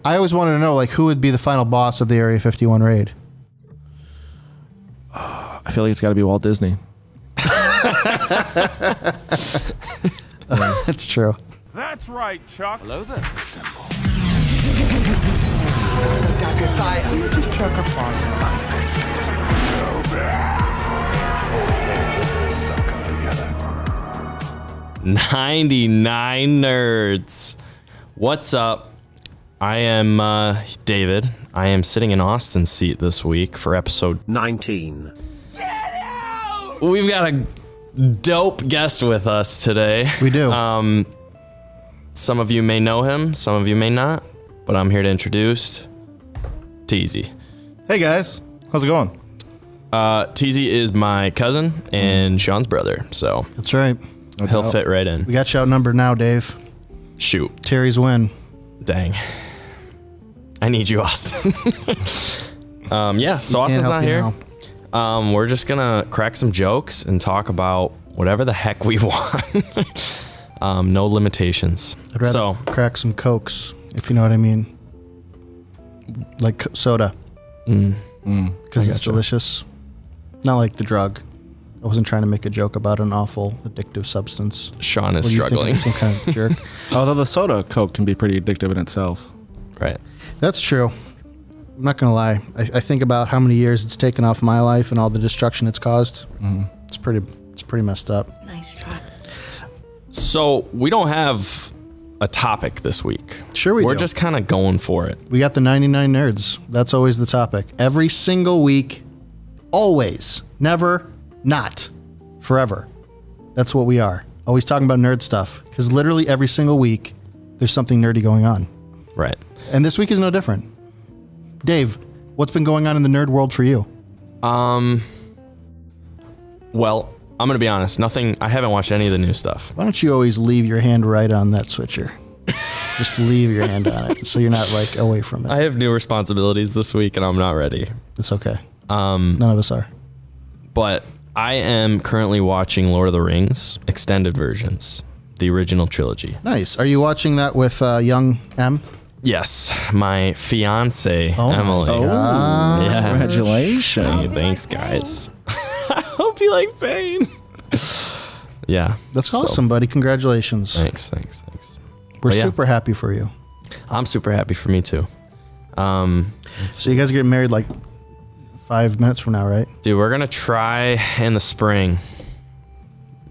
I always wanted to know, like, who would be the final boss of the Area 51 raid? I feel like it's got to be Walt Disney. That's true. That's right, Chuck. Hello there. Just chuck a fire. 99 nerds. What's up? I am David. I am sitting in Austin's seat this week for episode 19. We've got a dope guest with us today. We do. Some of you may know him, some of you may not, but I'm here to introduce Teezy. Hey guys, how's it going? Teezy is my cousin and Sean's brother, so That's right. he'll fit right in. We got you outnumbered now, Dave. Shoot. Terry's win. Dang. I need you, Austin. Yeah, so Can't Austin's help not you here. now. We're just gonna crack some jokes and talk about whatever the heck we want. No limitations. I'd rather So, crack some Cokes, if you know what I mean. Like soda. Because it's delicious. Not like the drug. I wasn't trying to make a joke about an awful addictive substance. Sean is What do you think? struggling. I'm some kind of jerk. Although the soda Coke can be pretty addictive in itself. Right. That's true. I'm not gonna lie. I think about how many years it's taken off my life and all the destruction it's caused. It's pretty messed up. Nice try. So, we don't have a topic this week. Sure we We're do. just kind of going for it. We got the 99 nerds. That's always the topic. Every single week. Always. Never. Not. Forever. That's what we are. Always talking about nerd stuff. Because literally every single week, there's something nerdy going on. Right. And this week is no different. Dave, what's been going on in the nerd world for you? Well, I'm going to be honest. Nothing. I haven't watched any of the new stuff. Why don't you always leave your hand right on that switcher? Just leave your hand on it so you're not like away from it. I have new responsibilities this week and I'm not ready. It's okay. None of us are. But I am currently watching Lord of the Rings extended versions, the original trilogy. Nice. Are you watching that with young M? Yes, my fiance Oh my Emily. God. Yeah. Congratulations. Thanks, guys. I hope you like pain. Yeah. That's so, awesome, buddy. Congratulations. Thanks. We're But yeah. super happy for you. I'm super happy for me too. So you guys are getting married like 5 minutes from now, right? Dude, we're gonna try in the spring,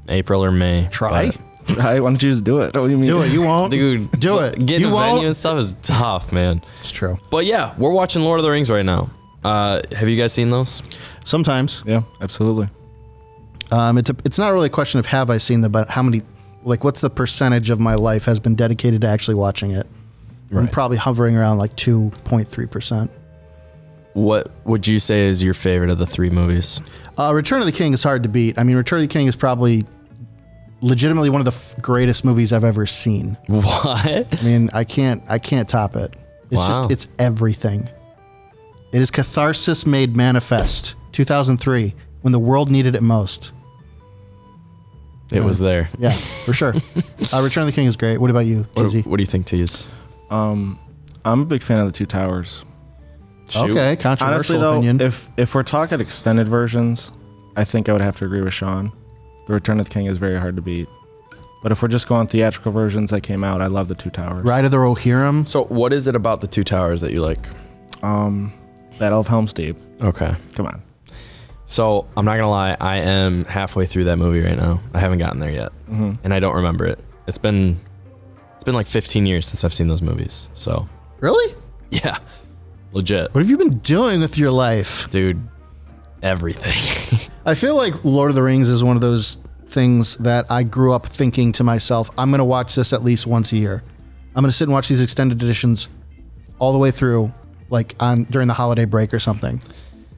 April or May. Try? But, Why don't you just do it? What do you mean? Do it. You won't. dude, Do it. Getting You a venue won't. and stuff is tough, man. It's true. But yeah, we're watching Lord of the Rings right now. Have you guys seen those? Sometimes. Yeah, absolutely. It's not really a question of have I seen them, but how many, like what's the percentage of my life has been dedicated to actually watching it? I'm Right. probably hovering around like 2.3%. What would you say is your favorite of the three movies? Return of the King is hard to beat. I mean, Return of the King is probably legitimately one of the greatest movies I've ever seen. What? I mean, I can't top it. It's Wow. it's everything. It is catharsis made manifest. 2003, when the world needed it most. It was there. Yeah, for sure. Return of the King is great. What about you, What Teezy? do you think, Tease? I'm a big fan of the Two Towers. Okay, controversial Honestly, though, opinion. if we're talking extended versions, I think I would have to agree with Sean. The Return of the King is very hard to beat. But if we're just going theatrical versions that came out, I love the Two Towers. Ride of the Rohirrim. So, what is it about the Two Towers that you like? Battle of Helm's Deep. Okay. Come on. So, I'm not gonna lie, I am halfway through that movie right now. I haven't gotten there yet, and I don't remember it. It's been like 15 years since I've seen those movies. So, Really? yeah, legit, What have you been doing with your life? dude. Everything. I feel like Lord of the Rings is one of those things that I grew up thinking to myself, I'm going to watch this at least once a year. I'm going to sit and watch these extended editions all the way through, like during the holiday break or something.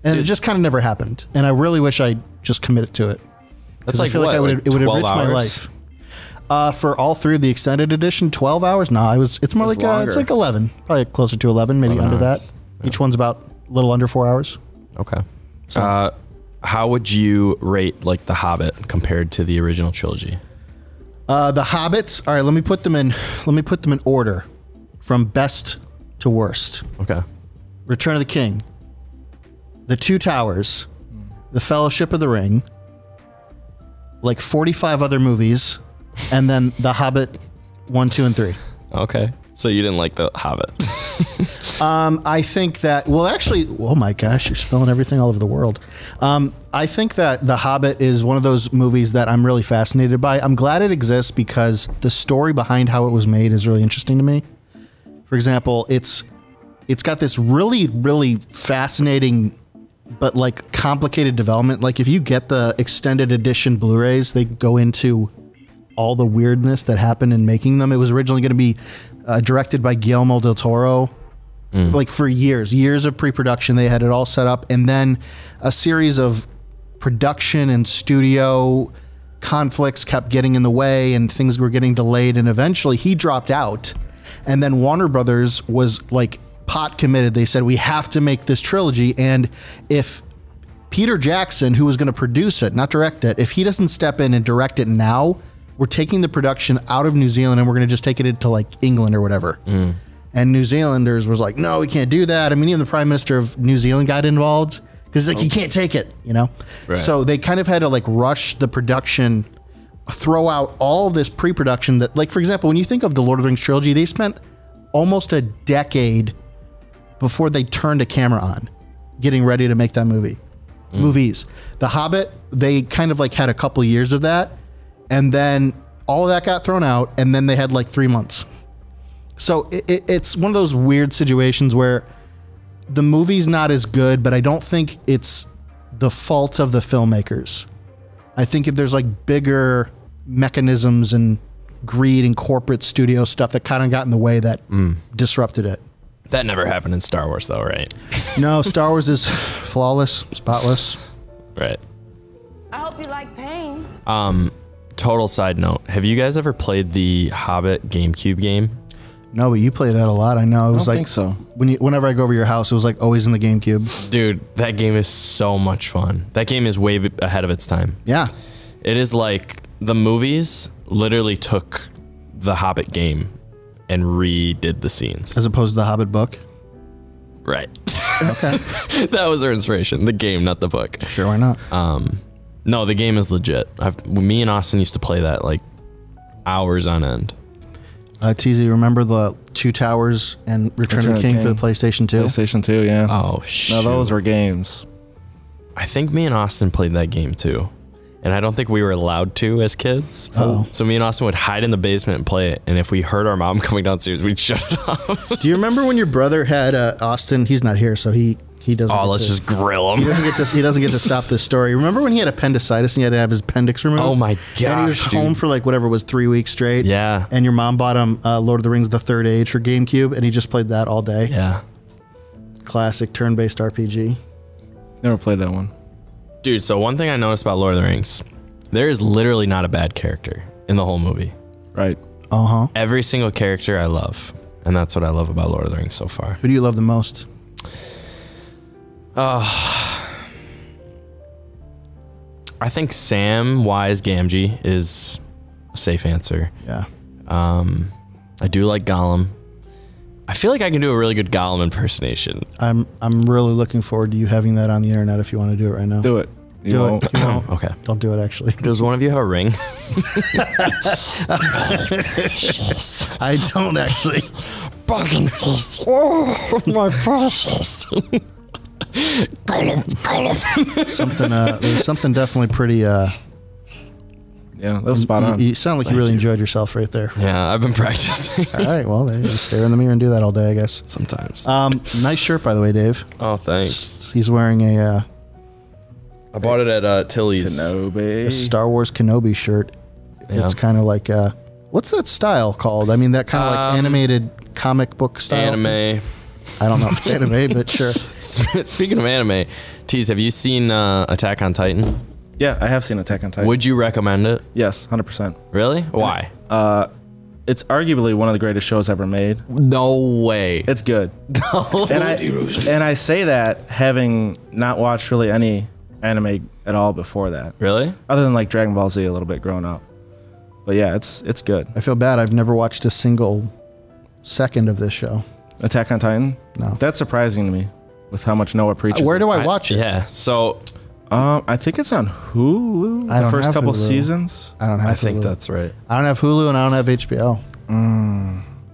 And it just kind of never happened. And I really wish I just committed to it. That's I like feel what, like it would 12 enrich my hours? life. For all three of the extended edition, 12 hours? No, it's more It's like it's longer. like 11. Probably closer to 11, maybe 11 under hours. that. Each one's about a little under 4 hours. Okay. How would you rate like The Hobbit compared to the original trilogy? The Hobbits. All right, let me put them in order from best to worst. Okay. Return of the King, The Two Towers, The Fellowship of the Ring, like 45 other movies, and then The Hobbit 1, 2, and 3. Okay. So you didn't like The Hobbit. I think that, well, actually, oh my gosh, you're spilling everything all over the world. I think that The Hobbit is one of those movies that I'm really fascinated by. I'm glad it exists because the story behind how it was made is really interesting to me. For example, it's got this really, really fascinating but like complicated development. Like if you get the extended edition Blu-rays, they go into all the weirdness that happened in making them. It was originally going to be directed by Guillermo del Toro. Like for years of pre-production, they had it all set up, and then a series of production and studio conflicts kept getting in the way, and things were getting delayed, and eventually he dropped out. And then Warner Brothers was like pot committed. They said, we have to make this trilogy, and if Peter Jackson, who was going to produce it, not direct it, if he doesn't step in and direct it now, we're taking the production out of New Zealand and we're going to just take it into like England or whatever. And New Zealanders was like, no, we can't do that. I mean, even the Prime Minister of New Zealand got involved because like, you can't take it, you know? Right. So they kind of had to like rush the production, throw out all this pre-production that, like, for example, when you think of the Lord of the Rings trilogy, they spent almost a decade before they turned a camera on getting ready to make that movie. Movies. The Hobbit, they kind of like had a couple of years of that, and then all of that got thrown out, and then they had like 3 months. So it's one of those weird situations where the movie's not as good, but I don't think it's the fault of the filmmakers. I think if there's like bigger mechanisms and greed and corporate studio stuff that kind of got in the way that disrupted it. That never happened in Star Wars, though, right? No, Star Wars is flawless, spotless. Right. I hope you like pain. Total side note. Have you guys ever played the Hobbit GameCube game? No, but you played that a lot. I know. It was I like, think so. Whenever I go over to your house, it was like always in the GameCube. Dude, that game is so much fun. That game is way ahead of its time. Yeah. It is like the movies literally took the Hobbit game and redid the scenes. As opposed to the Hobbit book. Right. Okay. That was our inspiration. The game, not the book. Sure, why not? No, the game is legit. Me and Austin used to play that like hours on end. Teezy, remember the Two Towers and Return of the King for the PlayStation 2? PlayStation 2, yeah. Oh, shit. No, those were games. I think me and Austin played that game too. And I don't think we were allowed to as kids. Oh. So me and Austin would hide in the basement and play it. And if we heard our mom coming downstairs, we'd shut it off. Do you remember when your brother had Austin? He's not here, so he doesn't. Oh, let's just grill him. He doesn't get to stop this story. Remember when he had appendicitis and he had to have his appendix removed? Oh my gosh, and he was home for like whatever it was 3 weeks straight. Yeah. And your mom bought him Lord of the Rings: The Third Age for GameCube, and he just played that all day. Yeah. Classic turn-based RPG. Never played that one. Dude, so one thing I noticed about Lord of the Rings, there is literally not a bad character in the whole movie. Right. Uh-huh. Every single character I love. And that's what I love about Lord of the Rings so far. Who do you love the most? I think Samwise Gamgee is a safe answer. Yeah. I do like Gollum. I feel like I can do a really good Gollum impersonation. I'm really looking forward to you having that on the internet if you want to do it right now. Do it. You Do won't. it. You won't. Okay. Don't do it, actually. Does one of you have a ring? I don't, actually. Burgundies. Oh, my precious. There's something definitely pretty, Yeah, that was spot on. you sound like you really enjoyed yourself right there. Yeah, I've been practicing. All right, well, there, just stare in the mirror and do that all day, I guess. Sometimes. Nice shirt, by the way, Dave. Oh, thanks. He's wearing a I bought it at Tilly's. Kenobi. Star Wars Kenobi shirt. Yeah. It's kind of like, what's that style called? I mean, that kind of like animated comic book style. Anime. I don't know if it's anime, but sure. Speaking of anime, Tease, have you seen Attack on Titan? Yeah, I have seen Attack on Titan. Would you recommend it? Yes, 100%. Really? Why? It's arguably one of the greatest shows ever made. No way. It's good. No. And I say that having not watched really any anime at all before that. Really? Other than like Dragon Ball Z a little bit growing up. But yeah, it's good. I feel bad. I've never watched a single second of this show. Attack on Titan? No. That's surprising to me with how much Noah preaches. Where do I watch it? Yeah. So I think it's on Hulu. I don't the first have couple Hulu. seasons. I don't have I think Hulu. that's right. I don't have Hulu and I don't have HBO.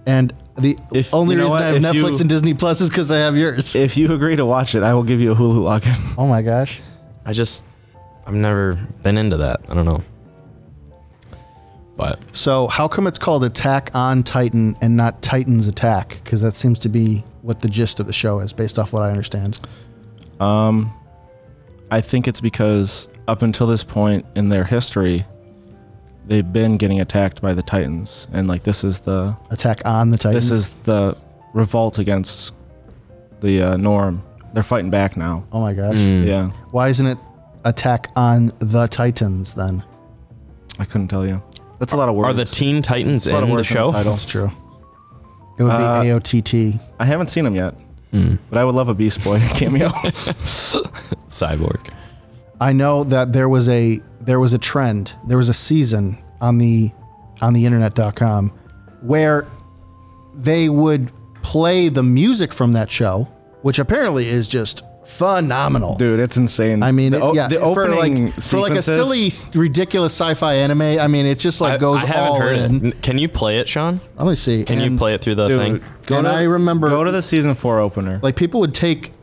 And the only you know reason what? I have If Netflix you- and Disney Plus is because I have yours. If you agree to watch it, I will give you a Hulu login. Oh my gosh. I've never been into that. I don't know. But So how come it's called Attack on Titan and not Titan's Attack? Because that seems to be what the gist of the show is, based off what I understand. I think it's because up until this point in their history, they've been getting attacked by the Titans, and like this is the Attack on the Titans. this is the revolt against the norm. They're fighting back now. Oh my gosh. Yeah, Why isn't it Attack on the Titans then? I couldn't tell you. That's a lot of words. are the Teen Titans That's a lot of in the words in the show? title. That's true. It would be AOTT. I haven't seen them yet, but I would love a Beast Boy cameo. Cyborg. I know that there was a trend, there was a season on the internet.com where they would play the music from that show, which apparently is just phenomenal. Dude, it's insane. I mean, the opening for like a sequences- silly, ridiculous sci-fi anime. I mean, it just like goes I haven't all heard in. it. Can you play it, Sean? Let me see. Can you play it through the Dude, thing? go And to, I remember- go to the season 4 opener. Like people would take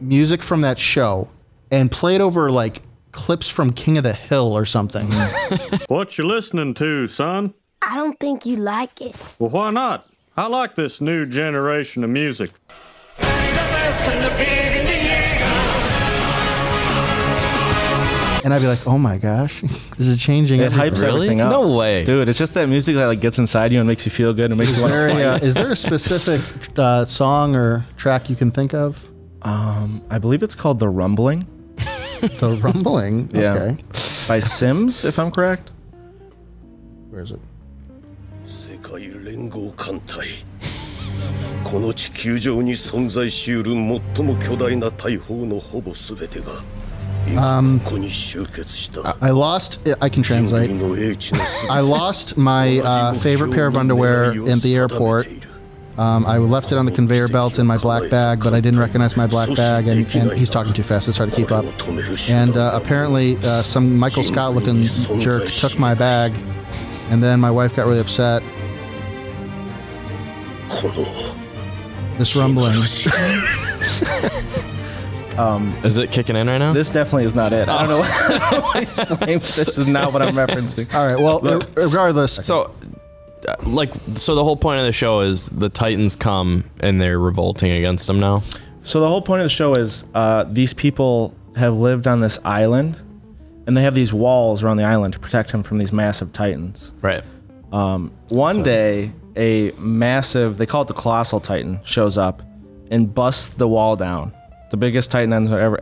music from that show and play it over like clips from King of the Hill or something. What you listening to, son? I don't think you like it. Well, why not? I like this new generation of music. And I'd be like, oh my gosh, this is changing It everything. hypes Really? everything up. No way. Dude, it's just that music that like gets inside you and makes you feel good and makes Is you want there, to fight. is there a specific song or track you can think of? I believe it's called The Rumbling. The Rumbling? Yeah. Okay. By Sims, if I'm correct. Where is it? 世界連合艦隊この地球上に存在しうる最も巨大な大砲のほぼ全てが今ここに集結した I lost, I can 人 translate. 類の英知の I lost my favorite pair of underwear at the airport. I left it on the conveyor belt in my black bag, but I didn't recognize my black bag, and he's talking too fast. It's hard to keep up. And apparently, some Michael Scott-looking jerk took my bag, and then my wife got really upset. この This rumbling. Is it kicking in right now? This definitely is not it. I don't know what he's playing, but this is not what I'm referencing. All right. Well, regardless. So the whole point of the show is the Titans come and they're revolting against them now. So the whole point of the show is these people have lived on this island, and they have these walls around the island to protect him from these massive titans. Right. One day, a massive, they call it the Colossal Titan, shows up and busts the wall down. The biggest titan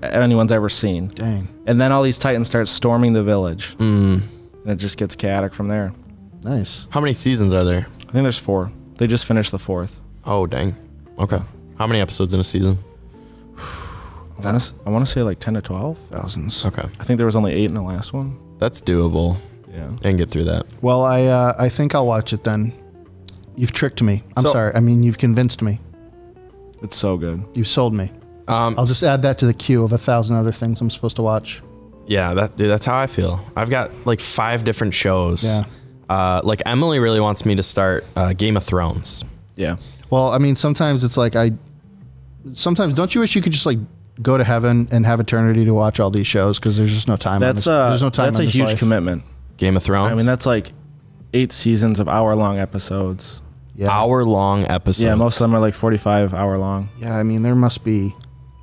anyone's ever seen. Dang. And then all these titans start storming the village. And it just gets chaotic from there. Nice. How many seasons are there? I think there's 4. They just finished the 4th. Oh, dang. Okay. How many episodes in a season? I want to say like 10 to 12. Thousands. Okay. I think there was only 8 in the last one. That's doable. Yeah. I can get through that. Well, I think I'll watch it then. You've tricked me. I'm So- sorry. I mean, you've convinced me. It's so good. You've sold me. I'll just add that to the queue of 1,000 other things I'm supposed to watch. Yeah, that's how I feel. I've got like 5 different shows. Yeah. Like Emily really wants me to start Game of Thrones. Yeah. Well, I mean, sometimes it's like sometimes don't you wish you could just like go to heaven and have eternity to watch all these shows because there's just no time. That's there's no time. that's on a this huge life. commitment. Game of Thrones. I mean, that's like 8 seasons of hour-long episodes. Yeah. hour-long episodes. Yeah, most of them are like 45 hour long. Yeah, I mean, there must be.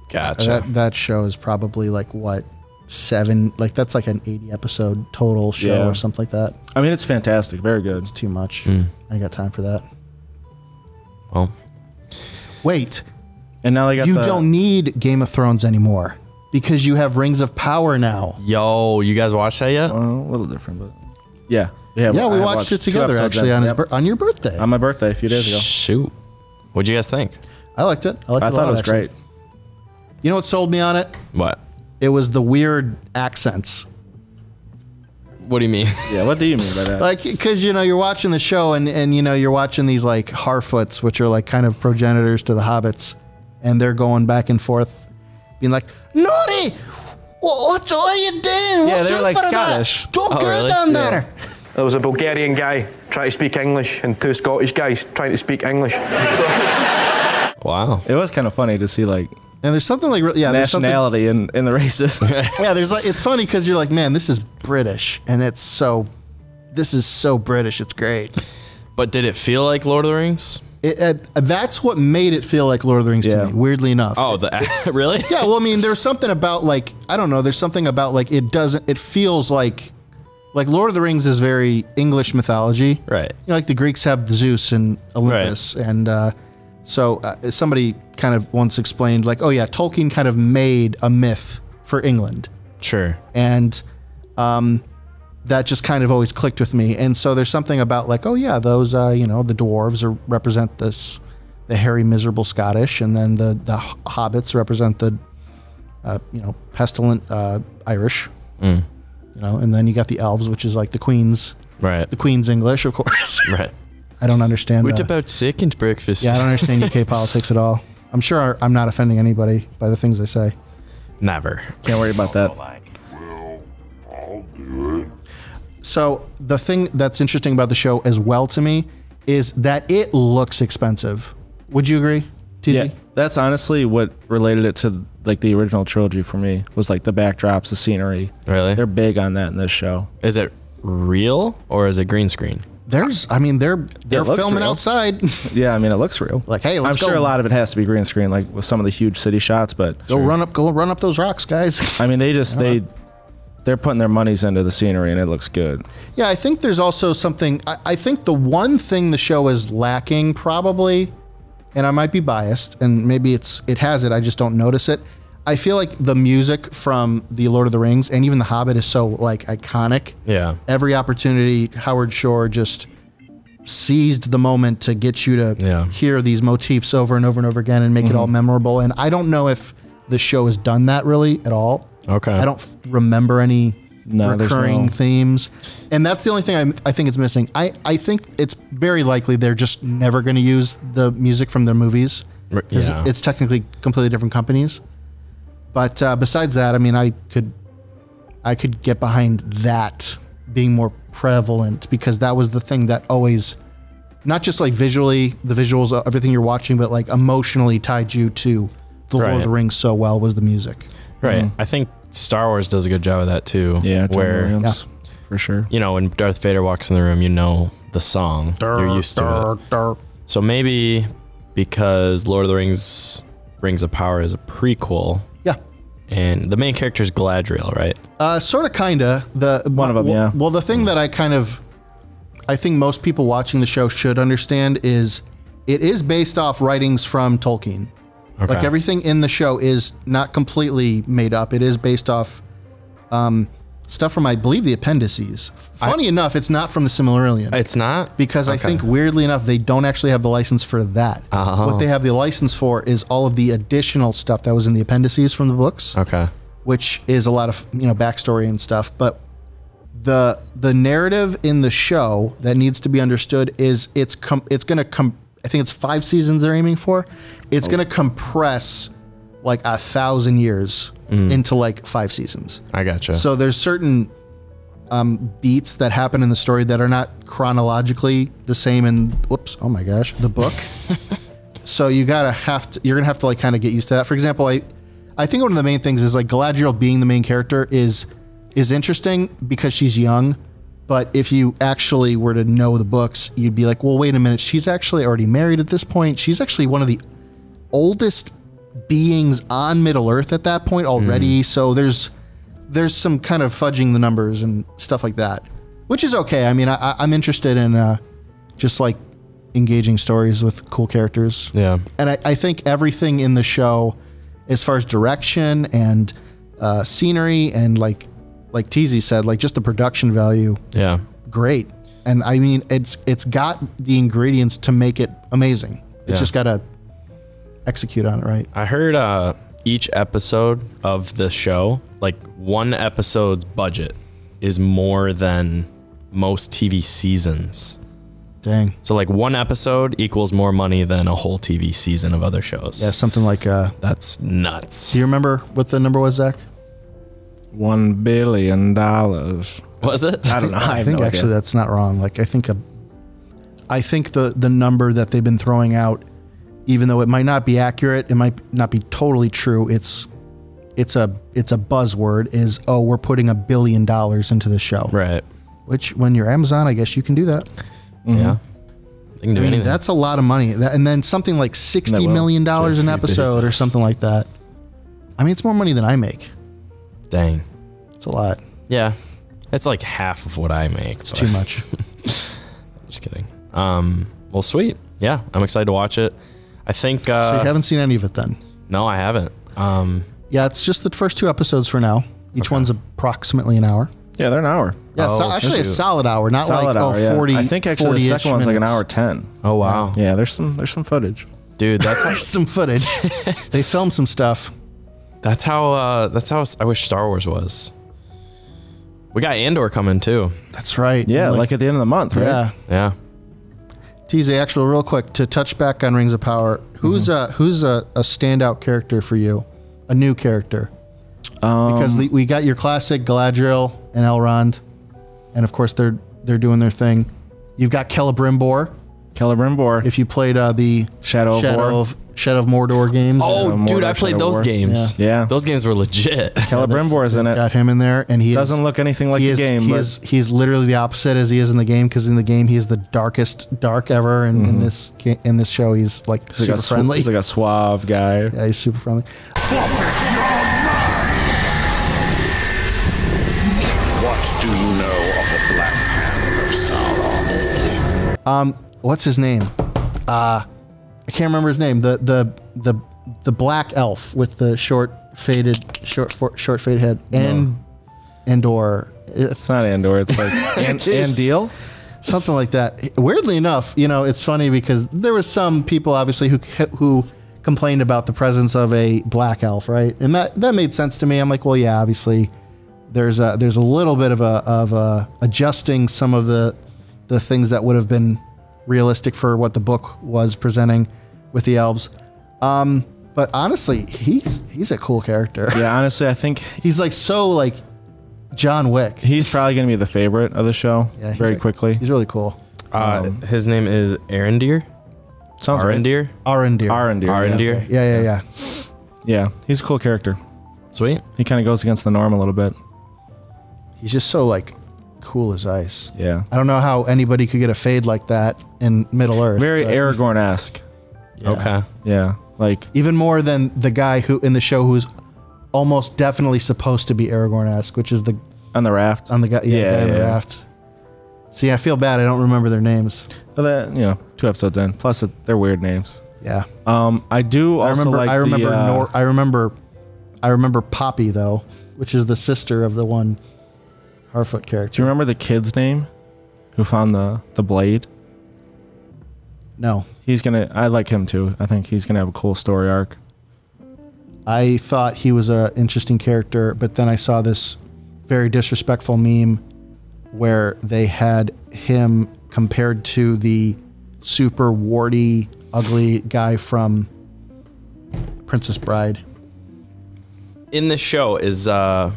Gotcha. That show is probably like what 7? Like that's like an 80 episode total show Yeah. or something like that. I mean, it's fantastic. Very good. It's too much. I got time for that. Well, Wait, And now they got you the, don't need Game of Thrones anymore because you have Rings of Power now. yo, you guys watched that yet? a little different, but yeah. Yeah, we I watched it 2 together episodes actually in. on Yep. on your birthday. On my birthday a few days ago. Shoot. What'd you guys think? I liked it. I liked I it a thought lot, it was actually. great. You know what sold me on it? What? It was the weird accents. What do you mean? Yeah, what do you mean by that? Like, because, you know, you're watching the show and, you know, you're watching these, like, Harfoots, which are, like, kind of progenitors to the hobbits. And they're going back and forth, being like, Nori! What are you doing? Yeah, they're, like, Scottish. Don't go really? down there. There was a Bulgarian guy trying to speak English and 2 Scottish guys trying to speak English. So Wow. It was kind of funny to see, like, And there's something like, yeah, there's something, nationality in the races. yeah, there's like, it's funny because you're like, man, this is British, and this is so British, it's great. But did it feel like Lord of the Rings? That's what made it feel like Lord of the Rings to me, weirdly enough. Oh, really? Yeah, well, I mean, there's something about, like, I don't know, there's something about, like, it feels like Lord of the Rings is very English mythology. Right. You know, like the Greeks have Zeus and Olympus, and so somebody kind of once explained, like, oh yeah, Tolkien kind of made a myth for England. Sure. And that just kind of always clicked with me. And so there's something about, like, oh yeah, those, you know, the dwarves represent the hairy, miserable Scottish, and then the hobbits represent the, you know, pestilent Irish. You know, and then you got the elves, which is like the Queen's English, of course. Right. I don't understand. What about second breakfast? Yeah, I don't understand UK politics at all. I'm sure I'm not offending anybody by the things I say. Never. Can't worry about that. So the thing that's interesting about the show as well to me is that it looks expensive. Would you agree, Teezy? Yeah, that's honestly what related it to, like, the original trilogy for me, was like the backdrops, the scenery. Really? They're big on that in this show. Is it real or is it green screen? They're filming real. outside. Yeah, I mean, it looks real. Like, hey, let's I'm sure go. a lot of it has to be green screen, like with some of the huge city shots, but Go run up those rocks, guys. I mean, they're putting their monies into the scenery and it looks good. Yeah, I think there's also something. I think the one thing the show is lacking, probably, and I might be biased, and maybe it has it, I just don't notice it. I feel like the music from the Lord of the Rings and even The Hobbit is so, like, iconic. Yeah. Every opportunity, Howard Shore just seized the moment to get you to hear these motifs over and over and over again and make it all memorable. And I don't know if the show has done that really at all. Okay. I don't remember any recurring no themes. And that's the only thing I think it's missing. I think it's very likely they're just never going to use the music from their movies. Yeah. It's technically completely different companies. But besides that, I mean, I could get behind that being more prevalent, because that was the thing that always, not just like visually, the visuals, everything you're watching, but like emotionally tied you to the Lord of the Rings so well was the music. Right. I think Star Wars does a good job of that too. Yeah, John where Williams, for sure. You know, when Darth Vader walks in the room, you know the song. You're used to it. So maybe because Lord of the Rings Rings of Power is a prequel. Yeah. And the main character is Galadriel, right? Sort of, kinda. One of them, yeah. Well, the thing that I think most people watching the show should understand is it is based off writings from Tolkien. Okay. Like, everything in the show is not completely made up. It is based off stuff from, I believe, the appendices. Funny enough, it's not from the Silmarillion. It's not? Because I think, weirdly enough, they don't actually have the license for that. What they have the license for is all of the additional stuff that was in the appendices from the books. Okay. Which is a lot of, you know, backstory and stuff. But the narrative in the show that needs to be understood is it's going to I think it's 5 seasons they're aiming for. It's going to compress like 1,000 years into like 5 seasons. I gotcha. So there's certain beats that happen in the story that are not chronologically the same in, oh my gosh, the book. So you're gonna have to like kind of get used to that. For example, I think one of the main things is like Galadriel being the main character is interesting because she's young. But if you actually were to know the books, you'd be like, well, wait a minute. She's actually already married at this point. She's actually one of the oldest beings on Middle Earth at that point already. So there's some kind of fudging the numbers and stuff like that, which is okay. I mean, I'm interested in just like engaging stories with cool characters. Yeah. And I think everything in the show, as far as direction and scenery and like Teezy said, like just the production value. Yeah. Great. And I mean, it's got the ingredients to make it amazing. It's just got to execute on it right. I heard each episode of the show, like one episode's budget is more than most TV seasons. Dang. So like one episode equals more money than a whole TV season of other shows. Yeah, something like that's nuts. Do you remember what the number was, Zach? $1 billion. Was it? I don't know. I think actually that's not wrong. Like I think the number that they've been throwing out, even though it might not be accurate, it might not be totally true. It's a buzzword. Is we're putting $1 billion into the show. Right. Which when you're Amazon, I guess you can do that. Yeah. They can do anything. That's a lot of money. And then something like $60 million an episode or something like that. I mean, it's more money than I make. Dang. It's a lot. Yeah. It's like half of what I make. It's too much. Just kidding. Well, sweet. Yeah, I'm excited to watch it. I think... so you haven't seen any of it then? No, I haven't. Yeah, it's just the first 2 episodes for now. Each one's approximately an hour. Yeah, they're an hour. Yeah, actually a solid hour, not solid like hour, 40. I think actually the second one's like an hour 10. Oh wow. Yeah, there's some footage. Dude, that's there's some footage. They filmed some stuff. That's how I wish Star Wars was. We got Andor coming too. That's right. Yeah, like at the end of the month, right? Yeah. Yeah. Teezy, actually, real quick to touch back on Rings of Power. Who's a standout character for you? A new character? Because we got your classic Galadriel and Elrond, and of course they're doing their thing. You've got Keller Brimbor. Keller Brimbor. If you played the Shadow of Mordor games. Oh, dude, I played those games. Yeah. Those games were legit. Keller Brimbor is in it. Got him in there, and he doesn't look anything like the game. He's literally the opposite as he is in the game, because in the game he is the darkest dark ever, and in this show he's like super friendly. He's like a suave guy. Yeah, he's super friendly. What do you know of the Black Hand of Sauron? What's his name? I can't remember his name. The black elf with the short faded head. Andor. It's not Andor. It's like Andil. Something like that. Weirdly enough, it's funny because there was some people obviously who complained about the presence of a black elf, right? And that made sense to me. I'm like, well, yeah, obviously there's a little bit of adjusting some of the things that would have been realistic for what the book was presenting with the elves. But honestly, he's a cool character. Yeah, honestly, I think he's like John Wick. He's probably going to be the favorite of the show very quickly. He's really cool. His name is Arendir. Sounds Arendir? Arendir. Yeah. Yeah, he's a cool character. Sweet. He kind of goes against the norm a little bit. He's just so cool as ice. Yeah. I don't know how anybody could get a fade like that in Middle Earth. Very Aragorn-esque. Yeah. Okay. Yeah. Even more than the guy who in the show who's almost definitely supposed to be Aragorn-esque, which is on the raft. On the guy, the guy on the raft. See, I feel bad. I don't remember their names. But that, 2 episodes in. Plus, they're weird names. Yeah. I do also I remember Poppy though, which is the sister of the one Harfoot character. Do you remember the kid's name who found the blade? No. I like him too. I think he's gonna have a cool story arc. I thought he was an interesting character, but then I saw this very disrespectful meme where they had him compared to the super warty, ugly guy from Princess Bride. In this show is I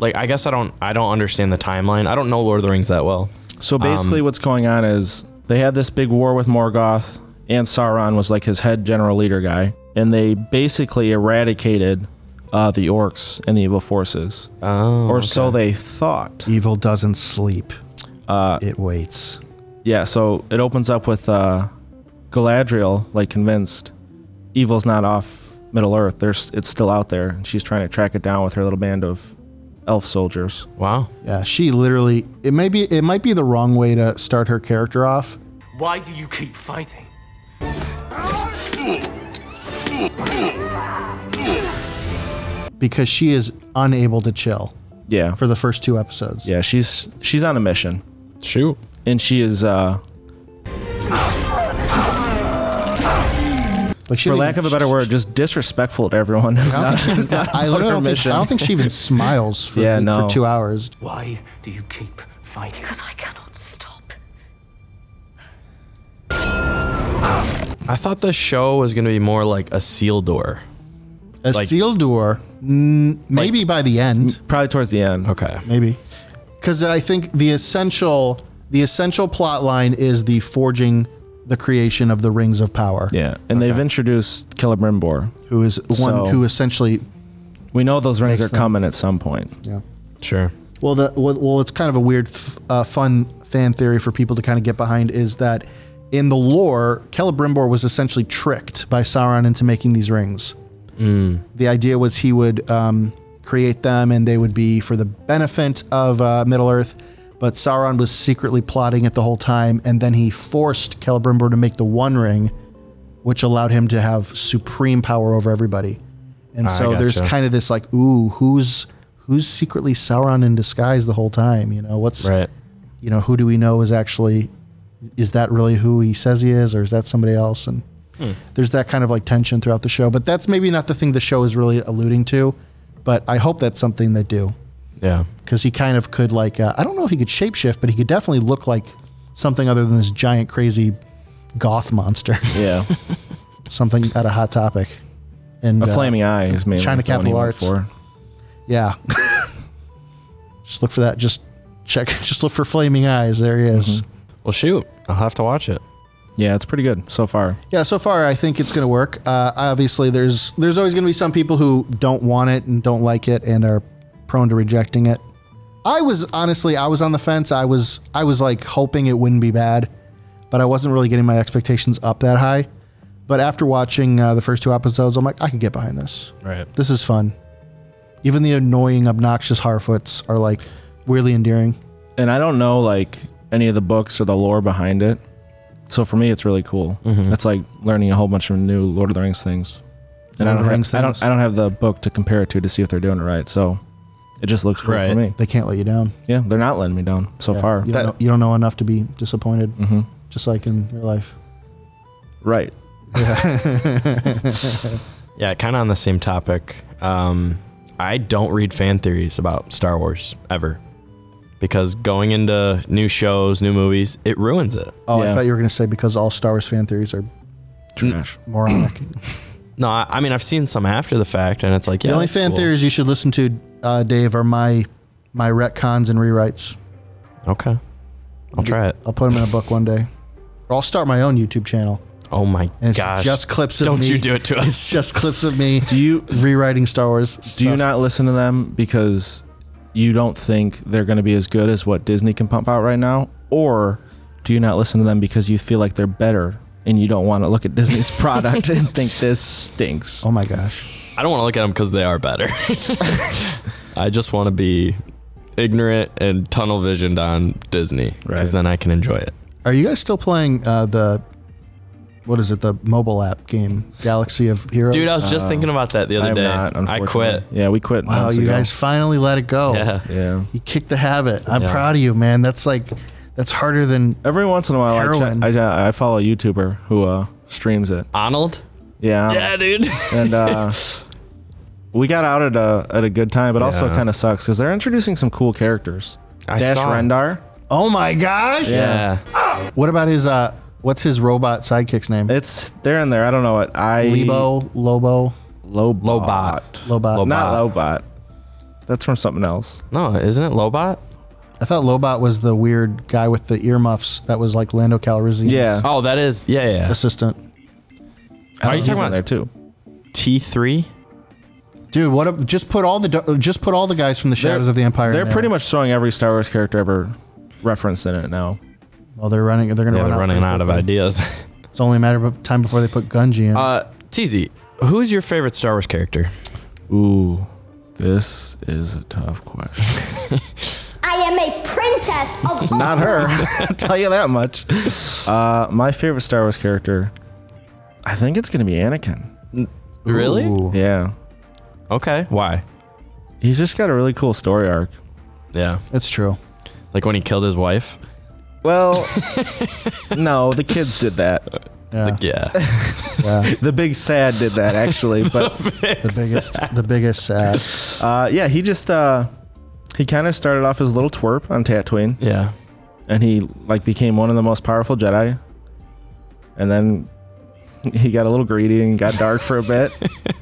guess I don't understand the timeline. I don't know Lord of the Rings that well. So basically what's going on is they had this big war with Morgoth, and Sauron was like his head general leader guy, and they basically eradicated the orcs and the evil forces. So they thought. Evil doesn't sleep. It waits. Yeah, so it opens up with Galadriel convinced evil's not off Middle Earth. It's still out there, and she's trying to track it down with her little band of elf soldiers. Wow. Yeah, she literally. It might be the wrong way to start her character off. Why do you keep fighting? Because she is unable to chill. Yeah. For the first 2 episodes. Yeah, she's on a mission. Shoot. And she is Like for lack of a better word, just disrespectful to everyone. I don't think she even smiles for, for 2 hours. Why do you keep fighting? Because I cannot stop. I thought the show was going to be more like a seal door. A seal door, maybe by the end. Probably towards the end. Okay. Maybe. Because I think the essential plot line is the forging the creation of the Rings of Power. Yeah, and they've introduced Keller Brimbor, who is one who essentially... We know those rings are coming at some point. Yeah. Sure. Well, it's kind of a weird, fun fan theory for people to kind of get behind is that in the lore, Keller Brimbor was essentially tricked by Sauron into making these rings. The idea was he would create them and they would be for the benefit of Middle-earth, but Sauron was secretly plotting it the whole time, and then he forced Keller Brimbor to make the One Ring, which allowed him to have supreme power over everybody. And so there's kind of this like, ooh, who's secretly Sauron in disguise the whole time? You know, what's you know, who do we know is actually, is that really who he says he is, or is that somebody else? And there's that kind of like tension throughout the show, but that's maybe not the thing the show is really alluding to, but I hope that's something they do. Yeah. Because he kind of could like, I don't know if he could shapeshift, but he could definitely look like something other than this giant crazy goth monster. Yeah. Something at a Hot Topic. And a flaming eye is mainly China Capital Arts. Yeah. Just look for that. Just look for flaming eyes. There he is. Well, shoot. I'll have to watch it. Yeah, it's pretty good so far. Yeah, so far I think it's going to work. Obviously, there's always going to be some people who don't want it and don't like it and are prone to rejecting it. I was on the fence. I was like hoping it wouldn't be bad, but I wasn't really getting my expectations up that high. But after watching the first 2 episodes, I'm like, I could get behind this. Right. This is fun. Even the annoying, obnoxious Harfoots are like weirdly endearing. And I don't know like any of the books or the lore behind it. So for me, it's really cool. It's like learning a whole bunch of new Lord of the Rings things. And I don't have the book to compare it to see if they're doing it right. So it just looks cool for me. They can't let you down. Yeah, they're not letting me down so far. You don't know enough to be disappointed, just like in your life. Right. Yeah, kind of on the same topic. I don't read fan theories about Star Wars ever, because going into new shows, new movies, it ruins it. Oh, I thought you were going to say because all Star Wars fan theories are trash, moronic. No, I mean I've seen some after the fact, and it's like the only fan theories you should listen to, Dave, are my retcons and rewrites. Okay, I'll try it. I'll put them in a book one day, or I'll start my own YouTube channel. Oh my gosh! Just clips of me. Don't you do it to us? It's just clips of me. Rewriting Star Wars stuff. Do you not listen to them because you don't think they're going to be as good as what Disney can pump out right now, or do you not listen to them because you feel like they're better and you don't want to look at Disney's product and think this stinks? Oh my gosh! I don't want to look at them because they are better. I just want to be ignorant and tunnel visioned on Disney, because then I can enjoy it. Are you guys still playing what is it, the mobile app game, Galaxy of Heroes? Dude, I was just thinking about that the other day. I quit. Yeah, we quit. Wow, you guys finally let it go. Yeah. You kicked the habit. I'm proud of you, man. That's harder than every once in a while. heroin. I follow a YouTuber who streams it. Arnold? Yeah. Yeah, dude. And we got out at a good time, but also kind of sucks because they're introducing some cool characters. Dash Rendar. Oh my gosh. Yeah. What about his what's his robot sidekick's name? They're in there. I don't know what. Lobo. Lobot. Not Lobot. That's from something else. No, isn't it Lobot? I thought Lobot was the weird guy with the earmuffs that was like Lando Calrissian's Oh, that is assistant. Are you talking about there too? T3? Dude, just put all the guys from the Shadows of the Empire. They're pretty much throwing every Star Wars character ever referenced in it now. Well, they're running out of ideas. It's only a matter of time before they put Gunji in. Teezy, who's your favorite Star Wars character? Ooh, this is a tough question. I am a princess of Not her. I'll tell you that much. My favorite Star Wars character, I think it's going to be Anakin. Really? Ooh. Yeah. Okay. Why? He's just got a really cool story arc. Yeah. It's true. Like when he killed his wife? Well, no, the kids did that. Yeah. The Big Sad did that actually, but the biggest sad. yeah, he just he kind of started off as a little twerp on Tatooine. Yeah. And he like became one of the most powerful Jedi. And then he got a little greedy and got dark for a bit.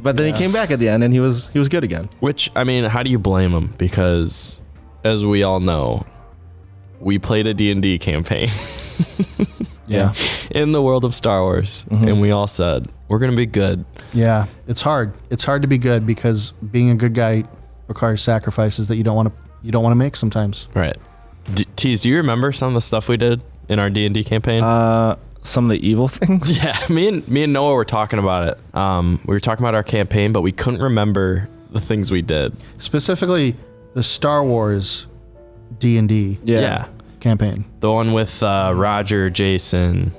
But then he came back at the end and he was good again. Which, I mean, how do you blame him? Because as we all know, we played a D&D campaign. Yeah. In the world of Star Wars. And we all said, we're going to be good. Yeah. It's hard. It's hard to be good because being a good guy requires sacrifices that you don't want to make sometimes. Right. Tease, do you remember some of the stuff we did in our D&D campaign? Some of the evil things? Yeah. Me and Noah were talking about it. We were talking about our campaign, but we couldn't remember the things we did. Specifically, the Star Wars D&D campaign. The one with Roger, Jason,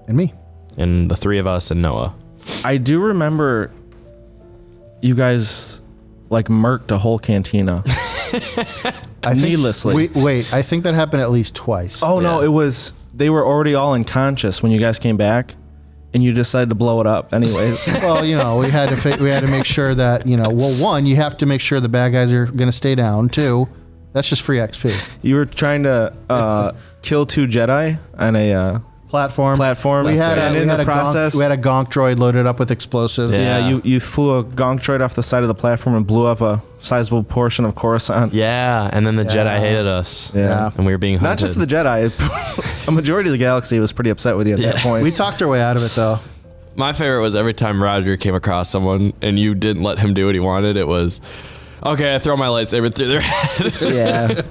and me. And the three of us and Noah. I do remember you guys like murked a whole cantina. Needlessly. Wait, I think that happened at least twice. Oh no, it was they were already all unconscious when you guys came back, and you decided to blow it up anyways. Well, you know, we had to make sure that, you know, well, one, you have to make sure the bad guys are going to stay down. Two, that's just free XP. You were trying to kill 2 Jedi on a platform. We had a gonk droid loaded up with explosives. Yeah, you flew a gonk droid off the side of the platform and blew up a sizable portion of Coruscant. Yeah, and then the Jedi hated us. Yeah. And we were being hunted. Not just the Jedi. A majority of the galaxy was pretty upset with you at that point. We talked our way out of it, though. My favorite was every time Roger came across someone and you didn't let him do what he wanted, it was, okay, I throw my lightsaber through their head. Yeah.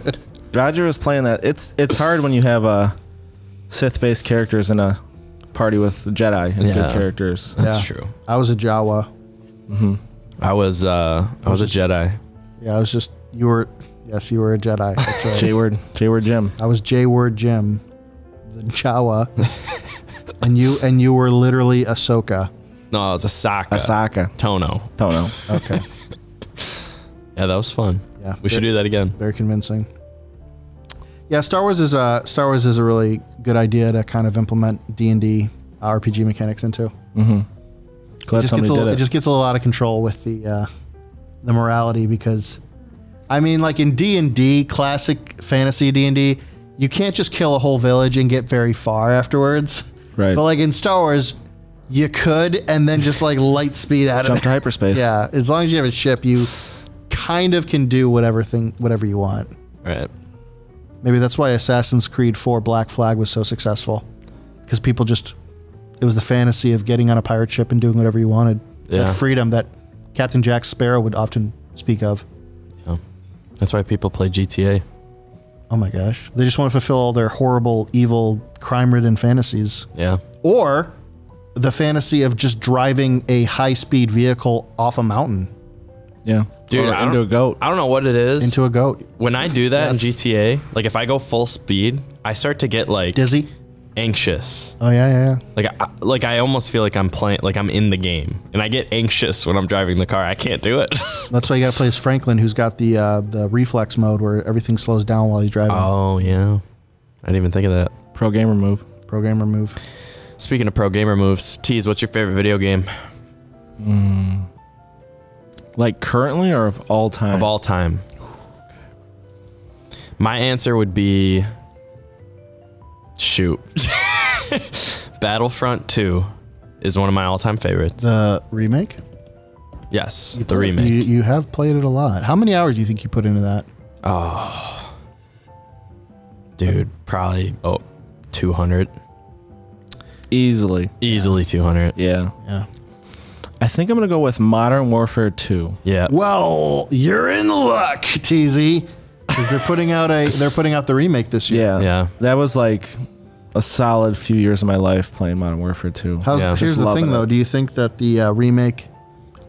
Roger was playing that. It's hard when you have Sith-based characters in a party with Jedi and good characters. That's true. I was a Jawa. I was a Jedi. Yeah, I was just, you were a Jedi. That's right. J-word Jim. I was J-word Jim, the Jawa. and you were literally Ahsoka. No, I was Asaka. Tono. Okay. Yeah, that was fun. Yeah. We should do that again. Very convincing. Yeah, Star Wars is a really good idea to kind of implement D&D RPG mechanics into. Glad somebody did it. It just gets a little out of control with the morality because, I mean, like in D&D, classic fantasy D&D, you can't just kill a whole village and get very far afterwards. Right. But like in Star Wars, you could and then just like light speed out of Jump to hyperspace. Yeah, as long as you have a ship, you kind of can do whatever you want. Right. Maybe that's why Assassin's Creed 4 Black Flag was so successful. Because people it was the fantasy of getting on a pirate ship and doing whatever you wanted. Yeah. That freedom that Captain Jack Sparrow would often speak of. Yeah. That's why people play GTA. Oh my gosh. They just want to fulfill all their horrible, evil, crime-ridden fantasies. Yeah. Or the fantasy of just driving a high-speed vehicle off a mountain. Yeah. Dude, into a goat. I don't know what it is. Into a goat. When I do that in GTA, like if I go full speed, I start to get like dizzy, anxious. Oh yeah. Like I almost feel like I'm playing, like I'm in the game, and I get anxious when I'm driving the car. I can't do it. That's why you got to play as Franklin, who's got the reflex mode where everything slows down while he's driving. Oh yeah, I didn't even think of that. Pro gamer move. Speaking of pro gamer moves, Tease, what's your favorite video game? Like currently or of all time? Of all time. My answer would be shoot. Battlefront 2 is one of my all-time favorites. The remake? Yes, the remake. You have played it a lot. How many hours do you think you put into that? Oh, dude, probably 200. Easily 200. Yeah. Yeah. I think I'm gonna go with Modern Warfare 2. Yeah. Well, you're in luck, Teezy, because they're putting out the remake this year. Yeah. That was like a solid few years of my life playing Modern Warfare 2. Here's the thing, though. Do you think that the remake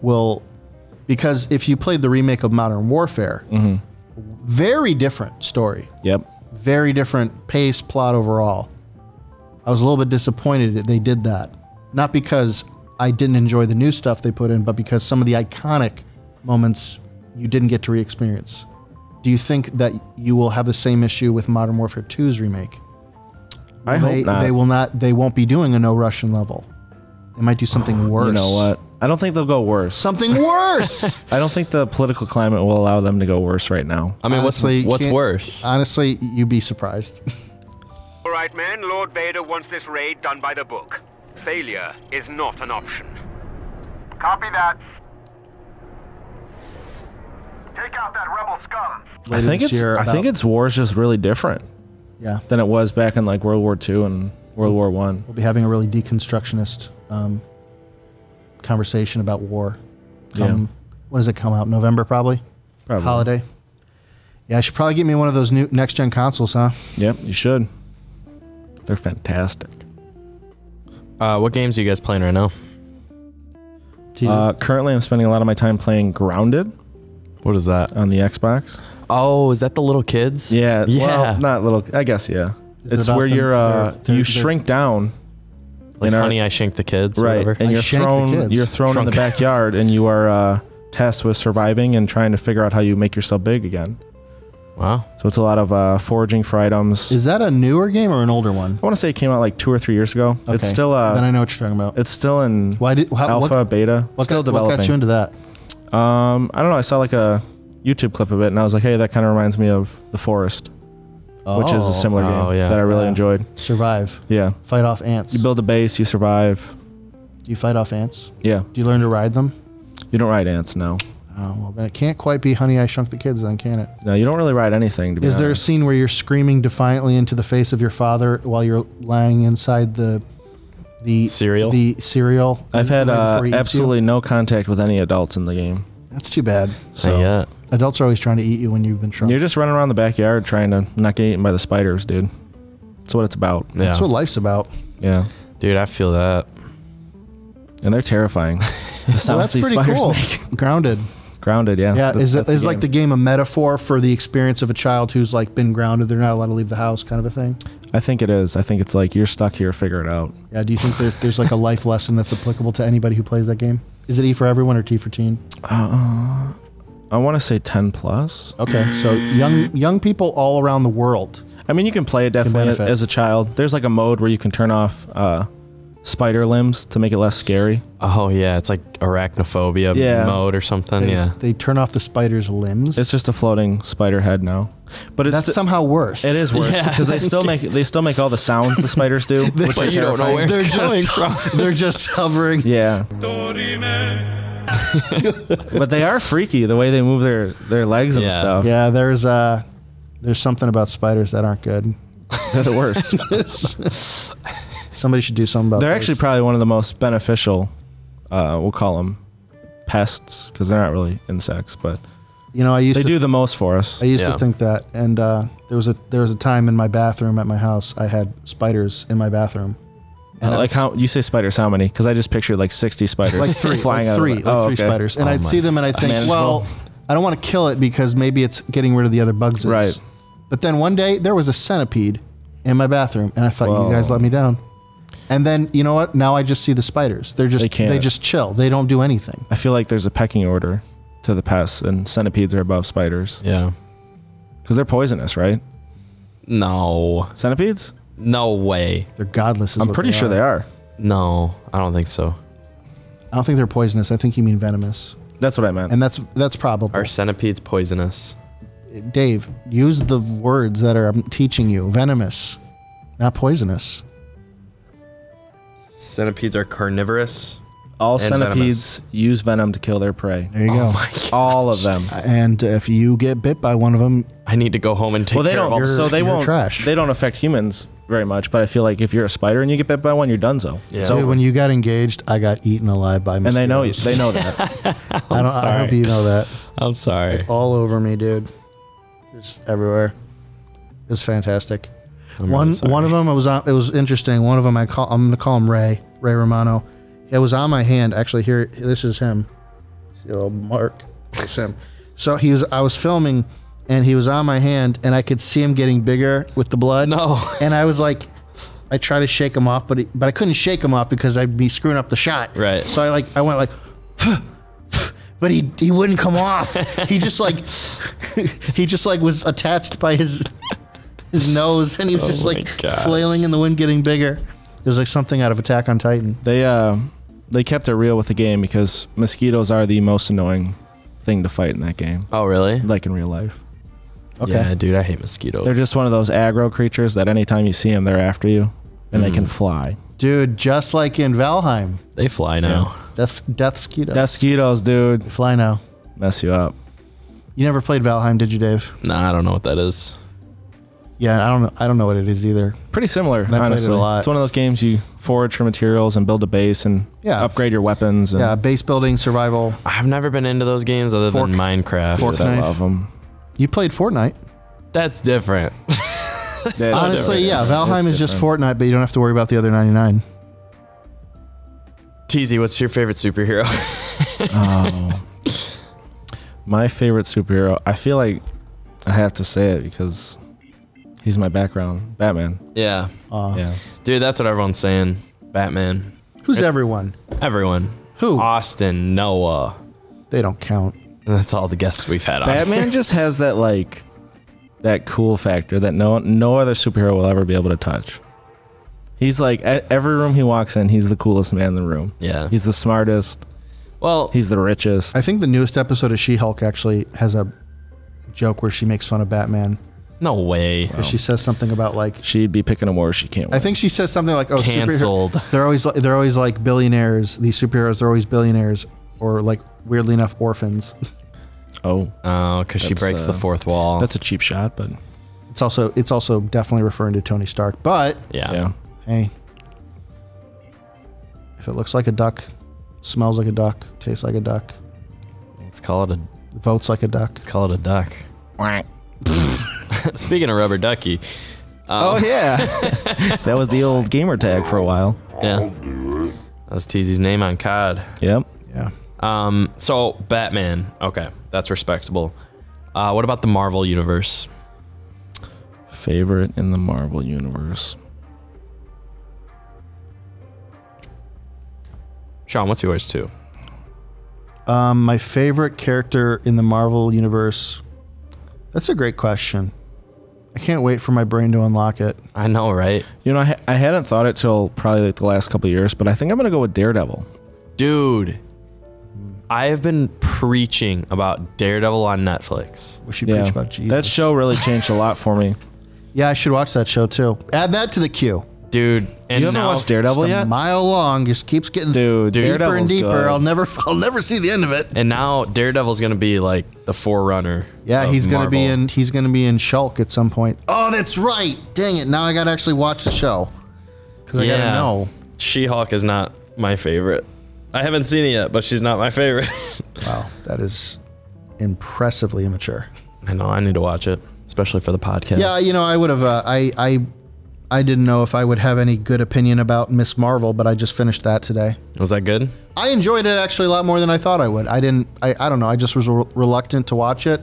will? Because if you played the remake of Modern Warfare, very different story. Yep. Very different pace, plot overall. I was a little bit disappointed that they did that. Not because I didn't enjoy the new stuff they put in, but because some of the iconic moments you didn't get to re-experience. Do you think that you will have the same issue with Modern Warfare 2's remake? I hope not. They will not. They won't be doing a no Russian level. They might do something worse. You know what? I don't think they'll go worse. Something worse. I don't think the political climate will allow them to go worse right now. I mean, Honestly, what's worse? Honestly, you'd be surprised. All right, men. Lord Vader wants this raid done by the book. Failure is not an option. Copy that. Take out that rebel scum. I think its war is just really different. Yeah. Than it was back in like World War II and World War I. We'll be having a really deconstructionist conversation about war. When does it come out? November, probably? Probably. Holiday. Yeah, I should probably get me one of those new next-gen consoles, huh? Yep, you should. They're fantastic. What games are you guys playing right now? Currently, I'm spending a lot of my time playing Grounded. What is that? On the Xbox. Oh, is that the little kids? Yeah. Yeah. Well, not little. I guess, yeah. It's where you shrink down. Like Honey, I Shrunk the Kids, or right? whatever. And you're thrown in the backyard, and you are tasked with surviving and trying to figure out how you make yourself big again. Wow. So it's a lot of foraging for items. Is that a newer game or an older one? I want to say it came out like 2 or 3 years ago. Okay. It's still. Then I know what you're talking about. It's still in alpha, beta. What Still developing. What got you into that? I don't know. I saw like a YouTube clip of it, and I was like, hey, that kind of reminds me of The Forest. Which is a similar game that I really enjoyed. Survive. Yeah. Fight off ants. You build a base, you survive. Do you fight off ants? Yeah. Do you learn to ride them? You don't ride ants, no. Oh, well, then it can't quite be Honey, I Shrunk the Kids then, can it? No, you don't really ride anything, to be honest. Is there a honest. scene where you're screaming defiantly into the face of your father while you're lying inside the cereal? The cereal. I've had right before he eats absolutely no contact with any adults in the game. That's too bad. So, adults are always trying to eat you when you've been shrunk. You're just running around the backyard trying to not get eaten by the spiders, dude. That's what it's about. Yeah. That's what life's about. Yeah. Dude, I feel that. And they're terrifying. Well, that's pretty cool. Grounded. Grounded, yeah. Yeah, That's is like the game a metaphor for the experience of a child who's like been grounded? They're not allowed to leave the house, kind of a thing. I think it is. I think it's like you're stuck here, figure it out. Yeah. Do you think there's like a life lesson that's applicable to anybody who plays that game? Is it E for everyone or T for teen? I want to say 10 plus. Okay, so young people all around the world. I mean, you can play it definitely as a child. There's like a mode where you can turn off spider limbs to make it less scary. Oh yeah, it's like arachnophobia mode or something. They turn off the spider's limbs. It's just a floating spider head now. But it's that's somehow worse. It is worse because they still make all the sounds the spiders do, which but is you don't know where they're it's coming from. They're just hovering. Yeah. But they are freaky the way they move their legs and stuff. Yeah, there's something about spiders that aren't good. They're the worst. Somebody should do something about. They're actually probably one of the most beneficial. We'll call them pests because they're not really insects, but you know, they do the most for us. I used to think that, and there was a time in my bathroom at my house I had spiders in my bathroom. And like how you say spiders? How many? Because I just pictured like 60 spiders, like three, flying out. Three spiders, and I'd see them and I'd think, well, I don't want to kill it because maybe it's getting rid of the other bugs. Right. But then one day there was a centipede in my bathroom, and I thought, you guys let me down. And then you know what? Now I just see the spiders. They just chill. They don't do anything. I feel like there's a pecking order to the pests, and centipedes are above spiders. Yeah. Because they're poisonous, right? No. Centipedes? No way. They're godless. I'm pretty sure they are. No, I don't think so. I don't think they're poisonous. I think you mean venomous. That's what I meant. And that's probable. Are centipedes poisonous? Dave, use the words that I'm teaching you. Venomous, not poisonous. Centipedes are carnivorous. All centipedes use venom to kill their prey. There you go. My God. All of them. And if you get bit by one of them, I need to go home and take care of all. So they won't. Trash. They don't affect humans very much, but I feel like if you're a spider and you get bit by one, you're donezo. Yeah. So when you got engaged, I got eaten alive by mosquitoes. And they know you. They know that. I hope you know that. I'm sorry. Like, all over me, dude. Just everywhere. It was fantastic. One of them, it was interesting. One of them, I'm gonna call him Ray Romano. It was on my hand. Actually, here, this is him. See a little mark. It's him. So I was filming, and he was on my hand, and I could see him getting bigger with the blood. No. And I was like, I tried to shake him off, but I couldn't shake him off because I'd be screwing up the shot. Right. So I went like, but he wouldn't come off. He just like was attached by his his nose, and he was just like flailing in the wind, getting bigger. It was like something out of Attack on Titan. They kept it real with the game because mosquitoes are the most annoying thing to fight in that game. Oh, really? Like in real life. Okay. Yeah, dude, I hate mosquitoes. They're just one of those aggro creatures that anytime you see them, they're after you, and they can fly. Dude, just like in Valheim. They fly now. Death mosquitoes. Mosquitoes, dude. They fly now. Mess you up. You never played Valheim, did you, Dave? Nah, I don't know what that is. Yeah, I don't know what it is either. Pretty similar, I honestly. played it a lot. It's one of those games you forage for materials and build a base and upgrade your weapons. And Yeah, base building, survival. I've never been into those games other than Minecraft. Fork I knife. love them. You played Fortnite. That's different. Honestly, yeah, Valheim is just Fortnite, but you don't have to worry about the other 99. Teezy, what's your favorite superhero? My favorite superhero, I feel like I have to say it because he's my background. Batman. Yeah. Yeah. Dude, that's what everyone's saying. Batman. Who's everyone? Everyone. Who? Austin, Noah. They don't count. That's all the guests we've had on. Batman just has that like that cool factor that no other superhero will ever be able to touch. He's like at every room he walks in, he's the coolest man in the room. Yeah. He's the smartest. Well, he's the richest. I think the newest episode of She-Hulk actually has a joke where she makes fun of Batman. No way. Wow. She says something about like she'd be picking a war she can't win. I think she says something like, "Oh, canceled." They're always like billionaires. These superheroes, they're always billionaires, or like weirdly enough, orphans." Oh, because she breaks the fourth wall. That's a cheap shot, but it's also definitely referring to Tony Stark. But yeah. Hey, if it looks like a duck, smells like a duck, tastes like a duck, let's call it votes like a duck. Let's call it a duck. Speaking of rubber ducky. Oh yeah, that was the old gamer tag for a while. Yeah, that was Teezy's name on COD. Yep. Yeah. So Batman. Okay, that's respectable. What about the Marvel universe? Favorite in the Marvel universe. Sean, what's yours too? My favorite character in the Marvel universe. That's a great question. I can't wait for my brain to unlock it. I know, right? You know, I hadn't thought it till probably like the last couple of years, but I think I'm gonna go with Daredevil. Dude, I have been preaching about Daredevil on Netflix. Wish you preach about Jesus. That show really changed a lot for me. Yeah, I should watch that show too. Add that to the queue. Dude, and you haven't watched Daredevil yet? A mile long, just keeps getting deeper and deeper. Good. I'll never see the end of it. And now Daredevil's gonna be like the forerunner. Yeah, of he's gonna Marvel. be in Shulk at some point. Oh, that's right. Dang it! Now I gotta actually watch the show because I gotta know. She-Hulk is not my favorite. I haven't seen it yet, but she's not my favorite. Wow, that is impressively immature. I know. I need to watch it, especially for the podcast. Yeah, you know, I would have. I didn't know if I would have any good opinion about Miss Marvel, but I just finished that today. Was that good? I enjoyed it actually a lot more than I thought I would. I don't know. I just was reluctant to watch it.